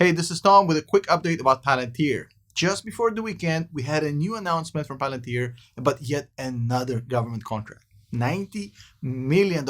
Hey, this is Tom with a quick update about Palantir. Just before the weekend, we had a new announcement from Palantir about yet another government contract. $90 million,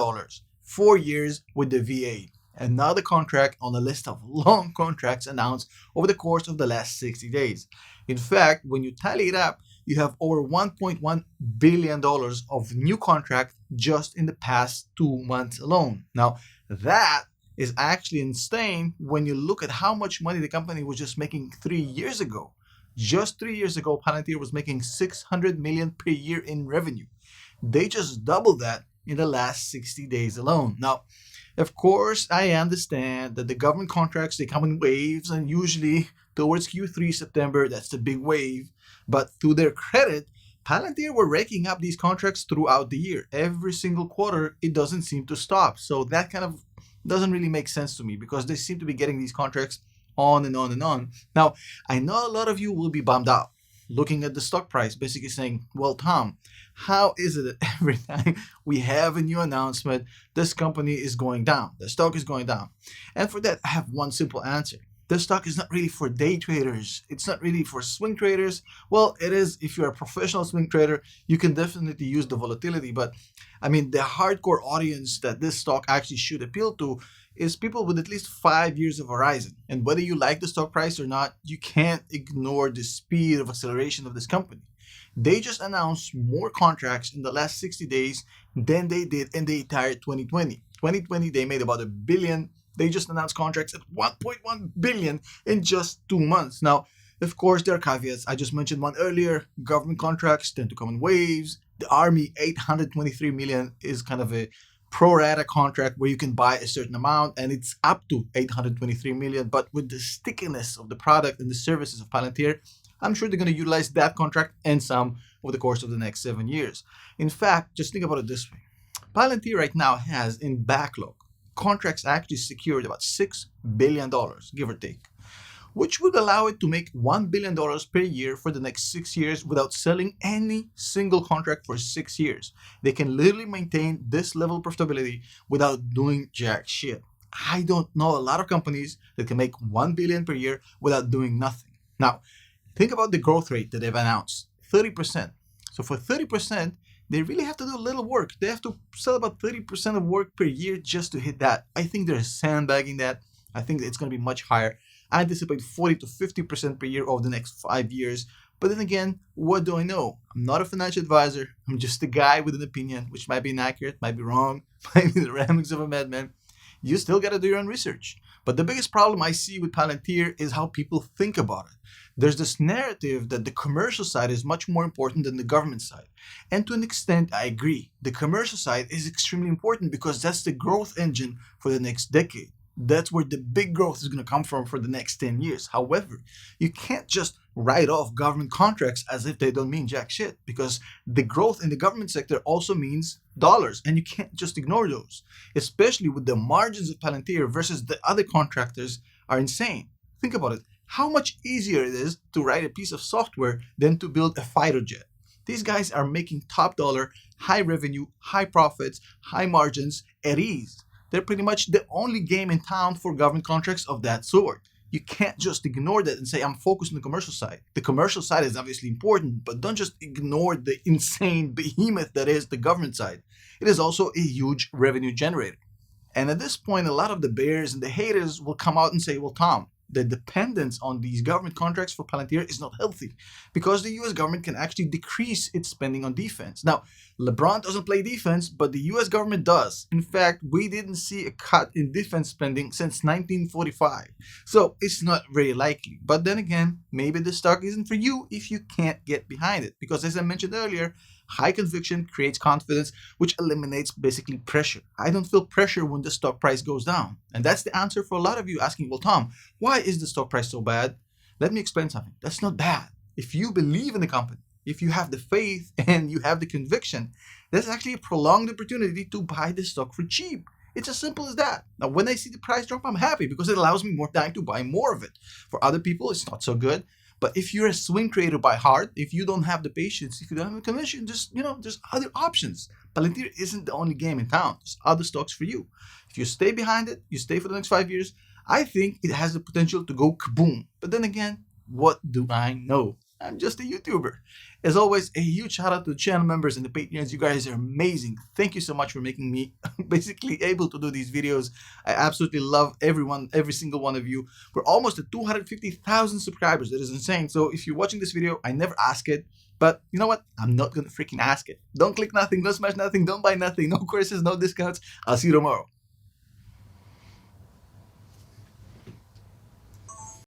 4 years with the VA. Another contract on a list of long contracts announced over the course of the last 60 days. In fact, when you tally it up, you have over $1.1 billion of new contract just in the past 2 months alone. Now, that is actually insane when you look at how much money the company was just making 3 years ago. Just 3 years ago, Palantir was making 600 million per year in revenue. They just doubled that in the last 60 days alone. Now, of course, I understand that the government contracts, they come in waves, and usually towards Q3 September, that's the big wave. But to their credit, Palantir were raking up these contracts throughout the year. Every single quarter, it doesn't seem to stop. So that kind of doesn't really make sense to me because they seem to be getting these contracts on and on and on. Now, I know a lot of you will be bummed out looking at the stock price, basically saying, well, Tom, how is it that every time we have a new announcement, this company is going down, the stock is going down? And for that, I have one simple answer. This stock is not really for day traders. It's not really for swing traders. Well, it is if you're a professional swing trader, you can definitely use the volatility. But I mean, the hardcore audience that this stock actually should appeal to is people with at least 5 years of horizon. And whether you like the stock price or not, you can't ignore the speed of acceleration of this company. They just announced more contracts in the last 60 days than they did in the entire 2020. 2020, they made about $1 billion. They just announced contracts at 1.1 billion in just 2 months. Now, of course, there are caveats. I just mentioned one earlier. Government contracts tend to come in waves. The Army, 823 million is kind of a pro rata contract where you can buy a certain amount, and it's up to 823 million. But with the stickiness of the product and the services of Palantir, I'm sure they're going to utilize that contract and some over the course of the next 7 years. In fact, just think about it this way. Palantir right now has in backlog contracts actually secured about $6 billion, give or take, which would allow it to make $1 billion per year for the next 6 years without selling any single contract for 6 years. They can literally maintain this level of profitability without doing jack shit. I don't know a lot of companies that can make $1 billion per year without doing nothing. Now, think about the growth rate that they've announced, 30%. So for 30%, they really have to do a little work. They have to sell about 30% of work per year just to hit that. I think they're sandbagging that. I think it's going to be much higher. I anticipate 40 to 50% per year over the next 5 years. But then again, what do I know? I'm not a financial advisor. I'm just a guy with an opinion, which might be inaccurate, might be wrong, might be the ramblings of a madman. You still got to do your own research. But the biggest problem I see with Palantir is how people think about it. There's this narrative that the commercial side is much more important than the government side. And to an extent, I agree. The commercial side is extremely important because that's the growth engine for the next decade. That's where the big growth is going to come from for the next 10 years. However, you can't just write off government contracts as if they don't mean jack shit, because the growth in the government sector also means dollars, and you can't just ignore those, especially with the margins of Palantir versus the other contractors are insane. Think about it. How much easier it is to write a piece of software than to build a fighter jet. These guys are making top dollar, high revenue, high profits, high margins at ease. They're pretty much the only game in town for government contracts of that sort. You can't just ignore that and say, I'm focused on the commercial side. The commercial side is obviously important, but don't just ignore the insane behemoth that is the government side. It is also a huge revenue generator. And at this point, a lot of the bears and the haters will come out and say, well, Tom, the dependence on these government contracts for Palantir is not healthy because the US government can actually decrease its spending on defense. Now, LeBron doesn't play defense, but the US government does. In fact, we didn't see a cut in defense spending since 1945. So it's not very likely. But then again, maybe the stock isn't for you if you can't get behind it. Because as I mentioned earlier, high conviction creates confidence, which eliminates basically pressure. I don't feel pressure when the stock price goes down. And that's the answer for a lot of you asking, well, Tom, why is the stock price so bad? Let me explain something. That's not bad. If you believe in the company, if you have the faith and you have the conviction, that's actually a prolonged opportunity to buy the stock for cheap. It's as simple as that. Now, when I see the price drop, I'm happy because it allows me more time to buy more of it. For other people, it's not so good. But if you're a swing trader by heart, if you don't have the patience, if you don't have the conviction, there's other options. Palantir isn't the only game in town. There's other stocks for you. If you stay behind it, you stay for the next 5 years, I think it has the potential to go kaboom. But then again, what do I know? I'm just a YouTuber. As always, a huge shout out to the channel members and the Patreons. You guys are amazing. Thank you so much for making me basically able to do these videos. I absolutely love everyone, every single one of you. We're almost at 250,000 subscribers. That is insane. So if you're watching this video, I never ask it. But you know what? I'm not going to freaking ask it. Don't click nothing, don't smash nothing, don't buy nothing, no courses, no discounts. I'll see you tomorrow.